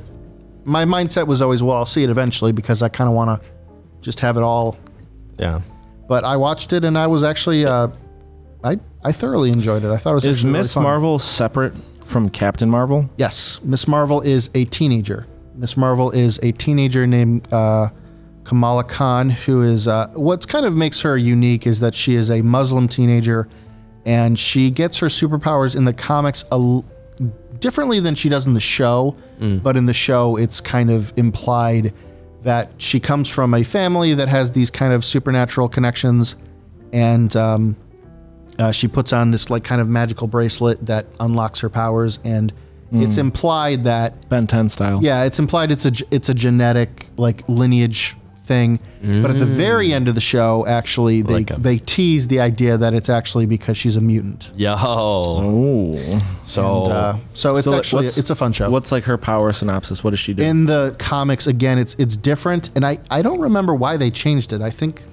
My mindset was always, well, I'll see it eventually because I kind of want to just have it all. Yeah. But I watched it and I was actually, I thoroughly enjoyed it. I thought it was Is actually Miss really fun. Marvel separate from Captain Marvel? Yes. Miss Marvel is a teenager. Miss Marvel is a teenager named Kamala Khan, who is, what's kind of makes her unique is that she is a Muslim teenager and she gets her superpowers in the comics differently than she does in the show. But in the show, it's kind of implied that she comes from a family that has these kind of supernatural connections, and she puts on this like kind of magical bracelet that unlocks her powers, and it's implied that Ben 10 style. Yeah, it's implied it's a genetic like lineage thing, but at the very end of the show, actually, they tease the idea that it's actually because she's a mutant. Yo. Oh. So it's actually it's a fun show. What's like her power synopsis? What does she do? In the comics, again, it's different, and I don't remember why they changed it. I think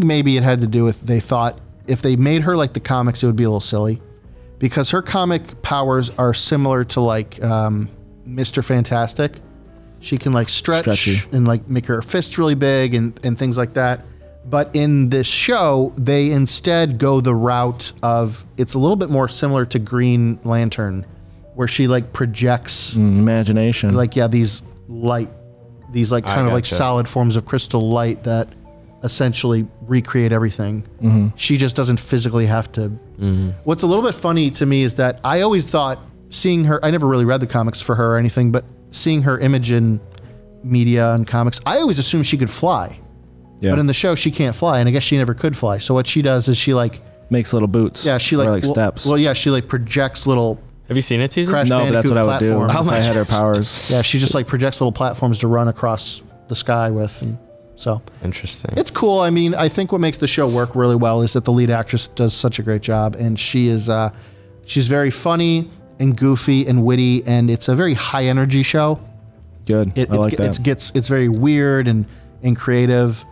maybe it had to do with they thought if they made her like the comics, it would be a little silly, because her comic powers are similar to like Mr. Fantastic. She can like stretch and like make her fists really big and things like that. But in this show, they instead go the route of, it's a little bit more similar to Green Lantern, where she like projects imagination. Like, yeah, these light these like kind of like solid forms of crystal light that essentially recreate everything. She just doesn't physically have to. What's a little bit funny to me is that I always thought seeing her, I never really read the comics for her or anything, but seeing her image in media and comics, I always assumed she could fly. Yeah. But in the show, she can't fly, and I guess she never could fly. So what she does is she like makes little boots. Yeah, she like, steps. Well, yeah, she like projects little. Have you seen it, Teezy? No, but that's what I would do if I had her powers. Yeah, she just like projects little platforms to run across the sky with, and so interesting. It's cool. I mean, I think what makes the show work really well is that the lead actress does such a great job, and she is she's very funny and goofy and witty, and it's a very high energy show. Good. I like that. It's very weird and creative,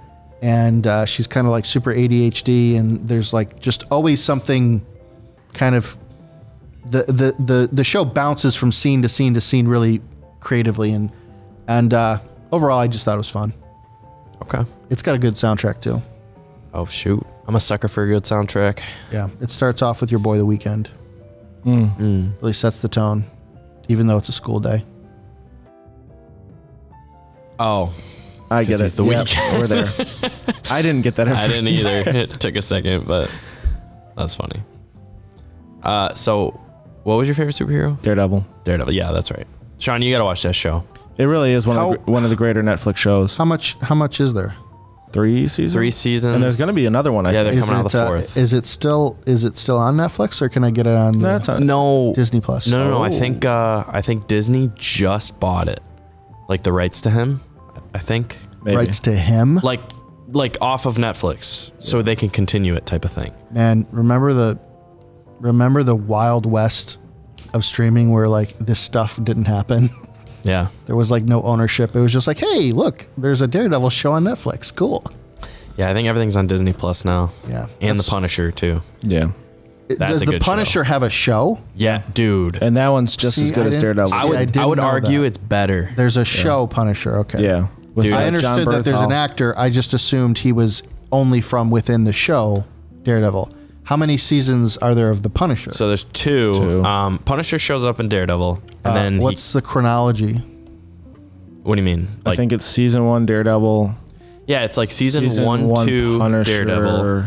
and she's kind of like super ADHD, and there's like just always something kind of the show bounces from scene to scene to scene really creatively, and overall I just thought it was fun. Okay. It's got a good soundtrack too. Oh shoot. I'm a sucker for a good soundtrack. Yeah. It starts off with Your Boy The Weeknd. Really sets the tone, even though it's a school day. Oh, I get it. It's the weekend. We're there. I didn't get that. I didn't either. It took a second, but that's funny. So, what was your favorite superhero? Daredevil. Daredevil. Yeah, that's right. Sean, you gotta watch that show. It really is one of the greater Netflix shows. How much is there? 3 seasons. 3 seasons. And there's gonna be another one. I think. They're coming out the 4th. Is it still on Netflix, or can I get it on Disney Plus? No. I think Disney just bought it, like the rights to him. I think Maybe. Rights to him, like off of Netflix, so they can continue it, type of thing. Man, remember the Wild West of streaming where like this stuff didn't happen. Yeah. There was like no ownership. It was just like, hey, look, there's a Daredevil show on Netflix. Cool. Yeah, I think everything's on Disney Plus now. Yeah. And The Punisher too. Yeah. Does The Punisher have a show? Yeah, dude. And that one's just as good as Daredevil. I would argue it's better. There's a show Punisher. Okay. Yeah. Dude, I understood that there's an actor. I just assumed he was only from within the show Daredevil. How many seasons are there of The Punisher? So there's 2. Punisher shows up in Daredevil, and then what's the chronology? What do you mean? I think it's season 1 Daredevil. Yeah, it's like season 1, 2 Punisher. Daredevil.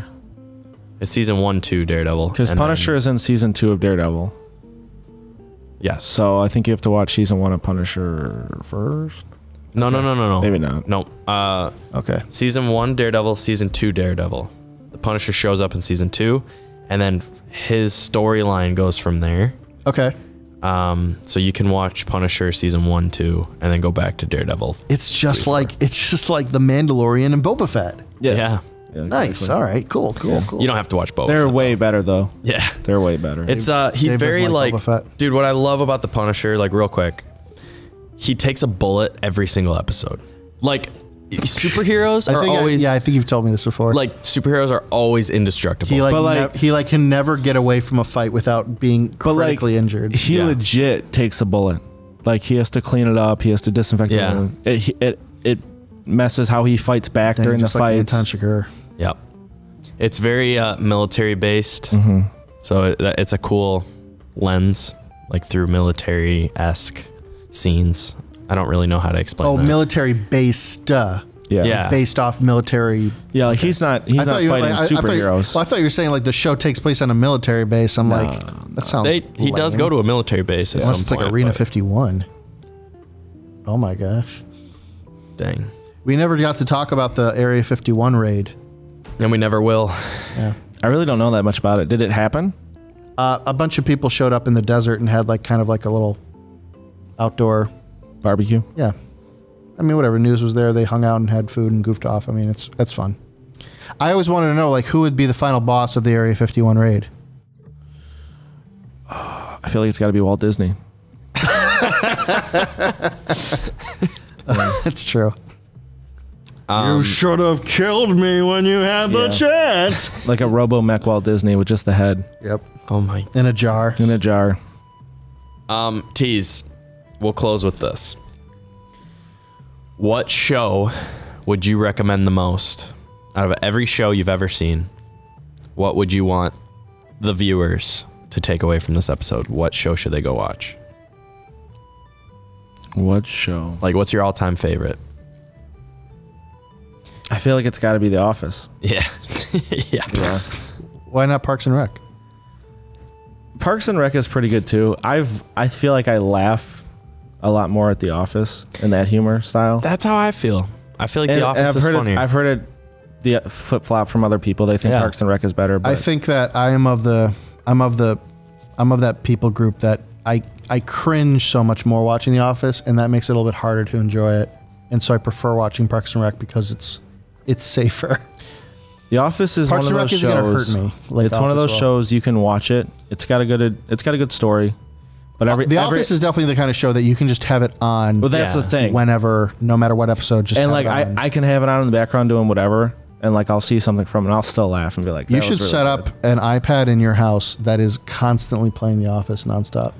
It's season 1, 2 Daredevil. Because Punisher is in season 2 of Daredevil. Yes. So I think you have to watch season 1 of Punisher first. No. Maybe not. No. Okay. Season 1 Daredevil, season 2 Daredevil. The Punisher shows up in season 2, and then his storyline goes from there. Okay. So you can watch Punisher season 1, 2, and then go back to Daredevil. It's just like The Mandalorian and Boba Fett. Yeah. Exactly. Nice. All right. Cool. You don't have to watch Boba. They're way better though. Yeah. They're way better. It's he's very like dude, what I love about the Punisher, like real quick, he takes a bullet every single episode. Like superheroes are always I think you've told me this before. Like superheroes are always indestructible. He can never get away from a fight without being critically injured. He legit takes a bullet. Like he has to clean it up. He has to disinfect it. It messes how he fights back during the fights. Yep. It's very military based. So it's a cool lens, like through military-esque scenes. I don't really know how to explain that. Military based. Yeah. Based off military. Yeah, like he's not fighting superheroes. I thought you were saying like the show takes place on a military base. I'm like, that sounds he does go to a military base at some point. It's like Arena 51. Oh my gosh. Dang. We never got to talk about the Area 51 raid. And we never will. Yeah. I really don't know that much about it. Did it happen? A bunch of people showed up in the desert and had like kind of like a little outdoor barbecue. Yeah. I mean, whatever news was there, they hung out and had food and goofed off. I mean, that's fun. I always wanted to know like who would be the final boss of the Area 51 raid. I feel like it's got to be Walt Disney. That's true. You should have killed me when you had the chance. Like a Robo-Mech Walt Disney with just the head. Yep. Oh my. In a jar. In a jar. Tease. We'll close with this. What show would you recommend the most out of every show you've ever seen? What would you want the viewers to take away from this episode? What show should they go watch? What show? Like, what's your all-time favorite? I feel like it's got to be The Office. Yeah. Yeah. Why not Parks and Rec? Parks and Rec is pretty good too. I feel like I laugh a lot more at The Office in that humor style. That's how I feel. I feel like The Office is funnier. I've heard it the flip flop from other people. They think Parks and Rec is better. But I think that I'm of that people group that I cringe so much more watching The Office, and that makes it a little bit harder to enjoy it. And so I prefer watching Parks and Rec because it's safer. The Office is Parks one of and those Rec shows. isn't gonna hurt me. Like it's one of those Office will. shows you can watch it. It's got a good story. But The Office is definitely the kind of show that you can just have it on. Well, that's the thing. Whenever, no matter what episode, just and have like it on. I can have it on in the background doing whatever, and like I'll see something from it, and I'll still laugh and be like, You should set up an iPad in your house that is constantly playing The Office nonstop.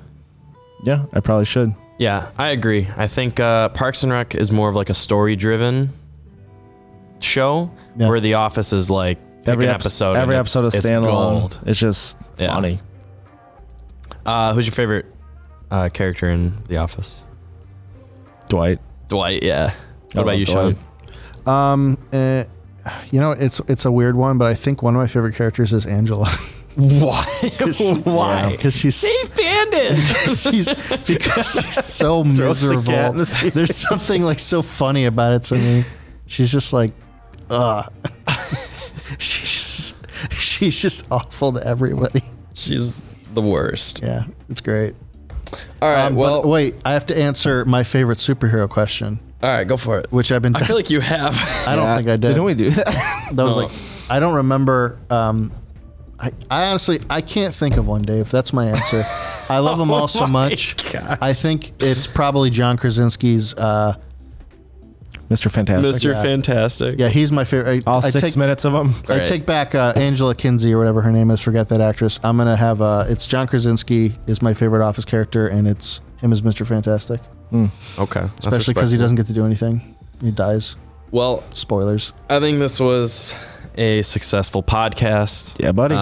Yeah, I probably should. Yeah, I agree. I think Parks and Rec is more of like a story-driven show, where The Office is like every episode. Every episode is standalone. Gold. It's just funny. Who's your favorite character in The Office? Dwight. Dwight, yeah. What about you, Sean? You know, it's a weird one, but I think one of my favorite characters is Angela. Why? Why? Because she's Dave Bandit. because she's so miserable. There's something like so funny about it to me. She's just like, she's just awful to everybody. She's the worst. Yeah, it's great. All right, well, but wait, I have to answer my favorite superhero question. All right, go for it. Which I've been. I feel like you have. I don't think I did. Didn't we do that? That was like, I don't remember. I honestly, I can't think of one, Dave. That's my answer. I love them all so much. Gosh. I think it's probably John Krasinski's Mr. Fantastic. Mr. Fantastic. Yeah, he's my favorite. All 6 minutes of them. I take back Angela Kinsey or whatever her name is. Forget that actress. I'm gonna have it's John Krasinski is my favorite Office character, and it's him as Mr. Fantastic. Okay. Especially because he doesn't get to do anything. He dies. Well, spoilers. I think this was a successful podcast. Yeah, buddy.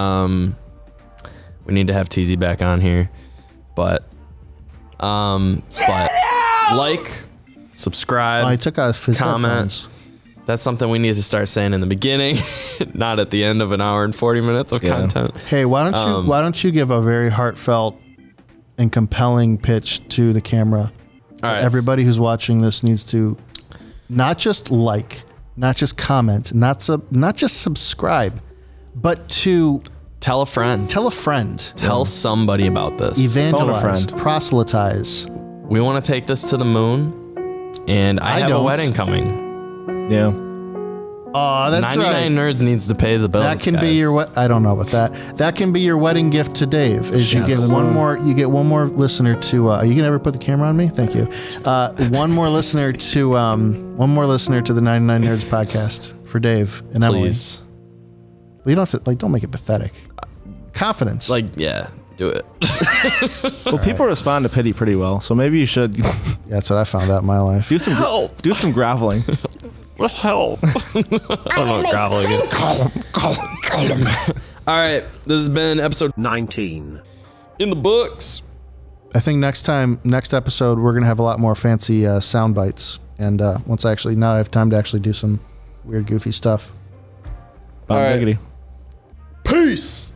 We need to have Teezy back on here, but like, subscribe, I took out his comment. headphones. That's something we need to start saying in the beginning, not at the end of an hour and 40 minutes of content. Hey, why don't you give a very heartfelt and compelling pitch to the camera? All right. Everybody who's watching this needs to not just like, not just comment, not just subscribe, but to tell a friend. Tell a friend. Tell somebody about this. Evangelize. Proselytize. We want to take this to the moon, and I have a wedding coming. Yeah. Oh, that's 99 Nerds needs to pay the bills. That can be your I don't know about that. That can be your wedding gift to Dave. Is you get one more listener to are you gonna ever put the camera on me? Thank you. One more listener to the 99 Nerds podcast for Dave and Emily. Please. Well, you don't have to don't make it pathetic. Confidence. Do it. Well, people respond to pity pretty well, so maybe you should. Yeah, that's what I found out in my life. Do some help. Do some groveling. Help. I don't know what groveling is. Call him. All right, this has been episode 19 in the books. I think next episode, we're gonna have a lot more fancy sound bites, and now I have time to actually do some weird, goofy stuff. All right. Peace.